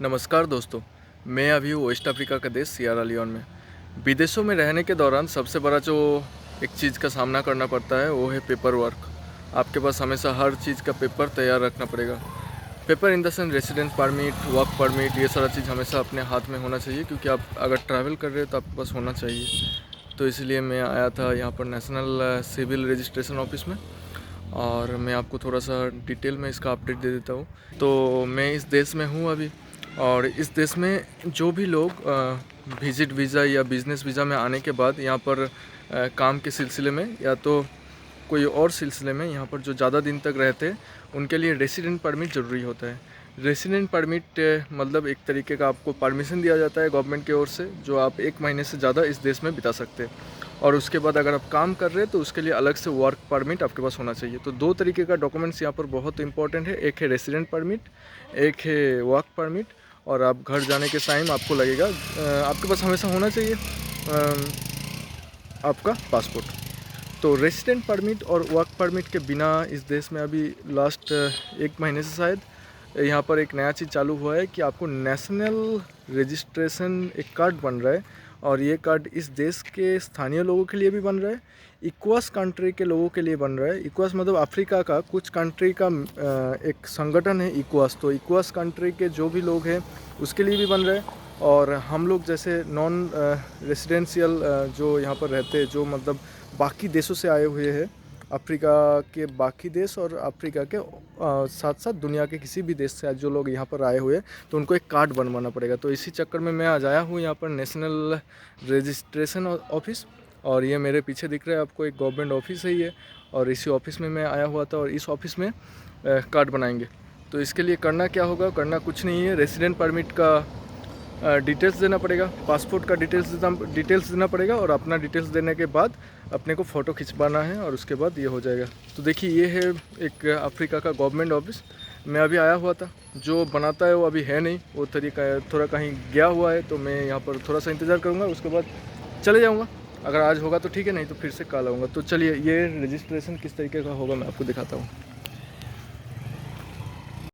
नमस्कार दोस्तों, मैं अभी हूँ वेस्ट अफ्रीका का देश सिएरा लियोन में। विदेशों में रहने के दौरान सबसे बड़ा जो एक चीज़ का सामना करना पड़ता है वो है पेपर वर्क। आपके पास हमेशा हर चीज़ का पेपर तैयार रखना पड़ेगा। Paper in the sense residence permit, work permit, ये सारा चीज़ हमेशा अपने हाथ में होना चाहिए, क्योंकि आप अगर ट्रैवल कर रहे हो तो आपके पास होना चाहिए। तो इसलिए मैं आया था यहाँ पर नेशनल सिविल रजिस्ट्रेशन ऑफिस में, और मैं आपको थोड़ा सा डिटेल में इसका अपडेट दे देता हूँ। तो मैं इस देश में हूँ अभी, और इस देश में जो भी लोग विजिट वीज़ा या बिज़नेस वीज़ा में आने के बाद यहाँ पर काम के सिलसिले में या तो कोई और सिलसिले में यहाँ पर जो ज़्यादा दिन तक रहते हैं उनके लिए रेसिडेंट परमिट ज़रूरी होता है। रेसिडेंट परमिट मतलब एक तरीके का आपको परमिशन दिया जाता है गवर्नमेंट की ओर से, जो आप 1 महीने से ज़्यादा इस देश में बिता सकते हैं। और उसके बाद अगर आप काम कर रहे हैं तो उसके लिए अलग से वर्क परमिट आपके पास होना चाहिए। तो 2 तरीके का डॉक्यूमेंट्स यहाँ पर बहुत इंपॉर्टेंट है। एक है रेसिडेंट परमिट, एक है वर्क परमिट। और आप घर जाने के टाइम आपको लगेगा आपके पास हमेशा होना चाहिए आपका पासपोर्ट। तो रेसिडेंट परमिट और वर्क परमिट के बिना इस देश में अभी लास्ट 1 महीने से शायद यहाँ पर एक नया चीज़ चालू हुआ है कि आपको नेशनल रजिस्ट्रेशन एक कार्ड बन रहा है, और ये कार्ड इस देश के स्थानीय लोगों के लिए भी बन रहा है, इक्वास कंट्री के लोगों के लिए बन रहा है। इक्वास मतलब अफ्रीका का कुछ कंट्री का एक संगठन है इक्वास। तो इक्वास कंट्री के जो भी लोग हैं उसके लिए भी बन रहा है, और हम लोग जैसे नॉन रेसिडेंशियल जो यहाँ पर रहते हैं, जो मतलब बाकी देशों से आए हुए हैं, अफ्रीका के बाकी देश और अफ्रीका के साथ साथ दुनिया के किसी भी देश से जो लोग यहाँ पर आए हुए हैं, तो उनको एक कार्ड बनवाना पड़ेगा। तो इसी चक्कर में मैं आज आया हूँ यहाँ पर नेशनल रजिस्ट्रेशन ऑफिस, और ये मेरे पीछे दिख रहा है आपको, एक गवर्नमेंट ऑफिस है ये, और इसी ऑफिस में मैं आया हुआ था, और इस ऑफिस में कार्ड बनाएंगे। तो इसके लिए करना क्या होगा, करना कुछ नहीं है। रेसिडेंट परमिट का डिटेल्स देना पड़ेगा, पासपोर्ट का डिटेल्स देना पड़ेगा, और अपना डिटेल्स देने के बाद अपने को फ़ोटो खिंचवाना है, और उसके बाद ये हो जाएगा। तो देखिए, ये है एक अफ्रीका का गवर्नमेंट ऑफिस। मैं अभी आया हुआ था, जो बनाता है वो अभी है नहीं, वो तरीका थोड़ा कहीं गया हुआ है। तो मैं यहाँ पर थोड़ा सा इंतज़ार करूँगा, उसके बाद चले जाऊँगा। अगर आज होगा तो ठीक है, नहीं तो फिर से कल आऊँगा। तो चलिए, ये रजिस्ट्रेशन किस तरीके का होगा मैं आपको दिखाता हूँ।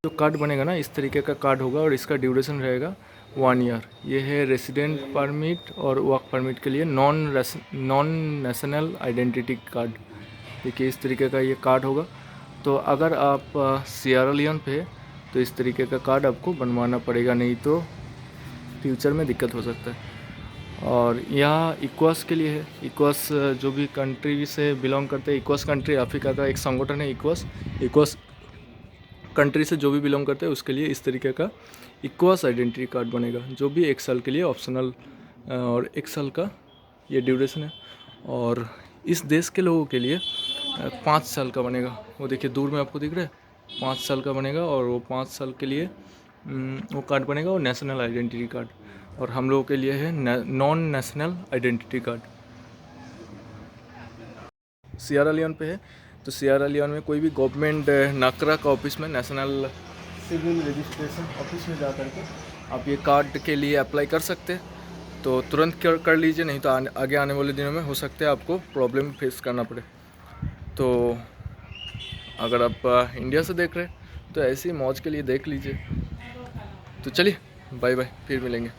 जो कार्ड बनेगा ना, इस तरीके का कार्ड होगा, और इसका ड्यूरेशन रहेगा 1 ईयर। ये है रेसिडेंट परमिट और वर्क परमिट के लिए नॉन नेशनल आइडेंटिटी कार्ड। देखिए, इस तरीके का ये कार्ड होगा। तो अगर आप सिएरा लियोन पे है तो इस तरीके का कार्ड आपको बनवाना पड़ेगा, नहीं तो फ्यूचर में दिक्कत हो सकता है। और यहाँ इक्वास के लिए है। इक्वास जो भी कंट्री से बिलोंग करते हैं, इक्वास कंट्री अफ्रीका का एक संगठन है इक्वास। इक्वास कंट्री से जो भी बिलोंग करते हैं उसके लिए इस तरीके का इक्वास आइडेंटिटी कार्ड बनेगा, जो भी 1 साल के लिए ऑप्शनल, और 1 साल का ये ड्यूरेशन है। और इस देश के लोगों के लिए 5 साल का बनेगा। वो देखिए दूर में आपको दिख रहा है, 5 साल का बनेगा, और वो 5 साल के लिए वो कार्ड बनेगा, और नेशनल आइडेंटिटी कार्ड। और हम लोगों के लिए है non national identity card. Sierra Leone पे है, तो सिएरा लियोन में कोई भी गवर्नमेंट नाकरा का ऑफिस में, नेशनल सिविल रजिस्ट्रेशन ऑफिस में जा करके आप ये कार्ड के लिए अप्लाई कर सकते हैं। तो तुरंत कर लीजिए, नहीं तो आगे आने वाले दिनों में हो सकता है आपको प्रॉब्लम फेस करना पड़े। तो अगर आप इंडिया से देख रहे हैं तो ऐसी मौज के लिए देख लीजिए। तो चलिए, बाय बाय, फिर मिलेंगे।